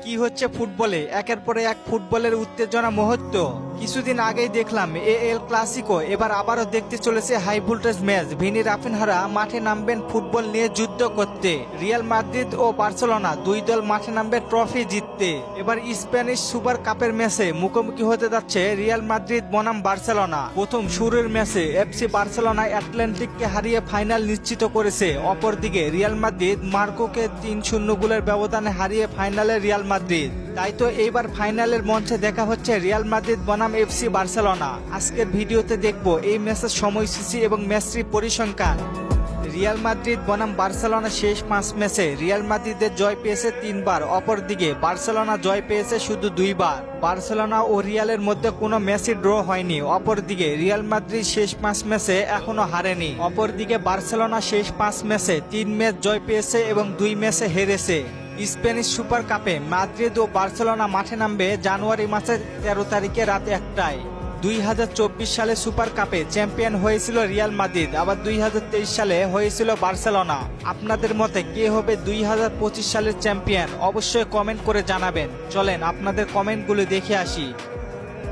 কি হচ্ছে ফুটবলে, একের পরে এক ফুটবলের উত্তেজনা মুহূর্ত। কিছুদিন আগেই দেখলাম এল ক্লাসিকো, এবার আবারও দেখতে চলেছে হাই ভোল্টেজ ম্যাচ। ভিনি রাফিনহারা মাঠে নামবেন ফুটবল নিয়ে যুদ্ধ করতে। রিয়াল মাদ্রিদ ও বার্সেলোনা দুই দল মাঠে নামবে ট্রফি জিততে। এবার স্প্যানিশ সুপার কাপের ম্যাচে মুখোমুখি হতে যাচ্ছে রিয়াল মাদ্রিদ বনাম বার্সেলোনা। প্রথম শুরুর ম্যাচে এফসি বার্সেলোনা অ্যাটলেন্টিককে হারিয়ে ফাইনাল নিশ্চিত করেছে। অপরদিকে রিয়াল মাদ্রিদ মার্কোকে 3-0 গোলের ব্যবধানে হারিয়ে ফাইনালে রিয়াল মাদ্রিদ। তাই তো এইবার ফাইনালের মঞ্চে দেখা হচ্ছে রিয়াল মাদ্রিদ বনাম এফসি বার্সেলোনা। আজকের ভিডিওতে দেখব এই ম্যাচের সময়সূচি এবং ম্যাচটির পরিসংখ্যান। রিয়াল মাদ্রিদ বনাম বার্সেলোনা শেষ 5 ম্যাচে রিয়াল মাদ্রিদের জয় পেয়েছে 3 বার, অপরদিকে বার্সেলোনা জয় পেয়েছে শুধু 2 বার। বার্সেলোনা ও রিয়ালের মধ্যে কোনো ম্যাচই ড্র হয়নি। অপরদিকে রিয়াল মাদ্রিদ শেষ 5 ম্যাচে এখনো হারেনি। অপরদিকে বার্সেলোনা শেষ 5 ম্যাচে 3 ম্যাচ জয় পেয়েছে এবং 2 ম্যাচে হেরেছে। স্প্যানিশ সুপার কাপে মাদ্রিদ ও বার্সেলোনা মাঠে নামবে জানুয়ারি মাসের 13 তারিখে রাত 1টায়। 2024 সালে সুপার কাপে চ্যাম্পিয়ন হয়েছিল রিয়াল মাদ্রিদ, আবার 2023 সালে হয়েছিল বার্সেলোনা। আপনাদের মতে কে হবে 2025 সালের চ্যাম্পিয়ন? অবশ্যই কমেন্ট করে জানাবেন। চলেন আপনাদের কমেন্টগুলো দেখে আসি।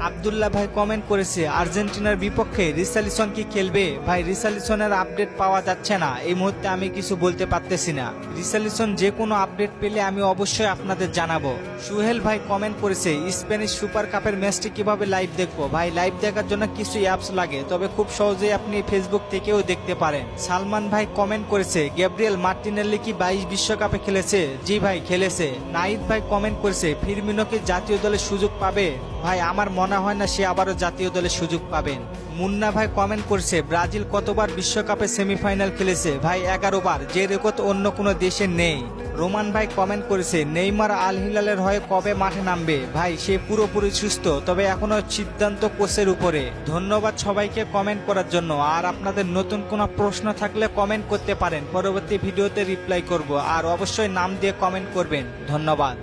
আব্দুল্লাহ ভাই কমেন্ট করেছে, আর্জেন্টিনার বিপক্ষে রিসালিসন কি খেলবে? ভাই রিসালিসনের আপডেট পাওয়া যাচ্ছে না, এই মুহূর্তে আমি কিছু বলতে পারতেছি না। রিসালিসন যে কোনো আপডেট পেলে আমি অবশ্যই আপনাদের জানাবো। সুহেল ভাই কমেন্ট করেছে, স্প্যানিশ সুপার কাপের ম্যাচটি কিভাবে লাইভ দেখবো? ভাই লাইভ দেখার জন্য কিছু অ্যাপস লাগে, তবে খুব সহজেই আপনি ফেসবুক থেকেও দেখতে পারেন। সালমান ভাই কমেন্ট করেছে, গ্যাব্রিয়েল মার্টিনেল্লি কি 22 বিশ্বকাপে খেলেছে? জি ভাই খেলেছে। নাহিদ ভাই কমেন্ট করেছে, ফিরমিনো কি জাতীয় দলে সুযোগ পাবে? ভাই আমার মনে হয় না সে আবারও জাতীয় দলে সুযোগ পাবেন। মুন্না ভাই কমেন্ট করছে, ব্রাজিল কতবার বিশ্বকাপে সেমিফাইনাল খেলেছে? ভাই 11 বার, যে রেকর্ড অন্য কোনো দেশে নেই। রোমান ভাই কমেন্ট করেছে, নেইমার আল হিলালের হয়ে কবে মাঠে নামবে? ভাই সে পুরোপুরি সুস্থ, তবে এখনো সিদ্ধান্ত কোচের উপরে। ধন্যবাদ সবাইকে কমেন্ট করার জন্য। আর আপনাদের নতুন কোনো প্রশ্ন থাকলে কমেন্ট করতে পারেন, পরবর্তী ভিডিওতে রিপ্লাই করব। আর অবশ্যই নাম দিয়ে কমেন্ট করবেন। ধন্যবাদ।